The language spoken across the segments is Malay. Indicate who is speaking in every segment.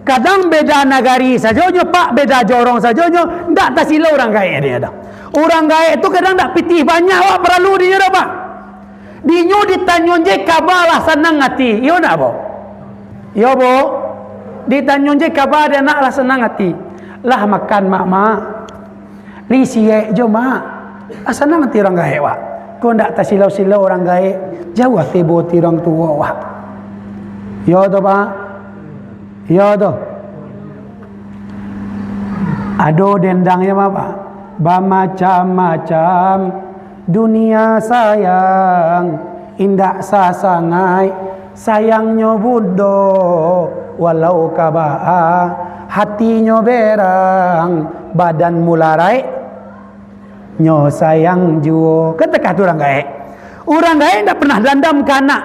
Speaker 1: Kadang beda nagari saja nyo pak, beda jorong saja nyo, ndak tak sila orang gaek dia dah. Orang gaek tu kadang ndak pitih banyak wak perlu dia dah pak. Dinyo ditanyon je kabalah senang hati. Yo nak bo? Yo bo? Ditanyon je kabar dia naklah senang hati. Lah makan mak. Li siek jo mak. Senang hati orang gaek wak. Kau ndak tak silau-silau orang gaek, jauh hati boti orang tua wak. Yo tu pak. Yo tu. Ado dendangnya apa? Bamacam-macam dunia sayang, indah sasangai, sayangnya budo, walau kabaa, hatinya berang, badan mularai, nyo sayang juo. Ketekah tu orang gaek. Orang gaek tak pernah dandam ke anak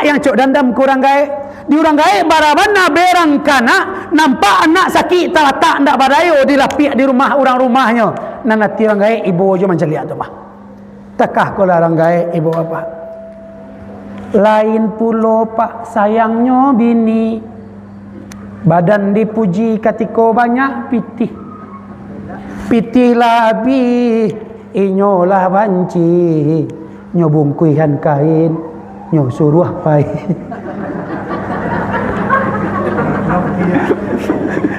Speaker 1: yang cok dandam ke orang gaek. Di orang gaek barabana berang kana, nampak anak sakit tak ndak badayo dilapik di rumah orang rumahnya. Nanti orang gaek ibu je macam lihat tu mah. Takah kalau orang gaek ibu apa? Lain pulo pak sayangnya bini, badan dipuji katiko banyak pitih. Pitih labi inyolah banci, nyo bungkuihan kain, nyo suruh pai.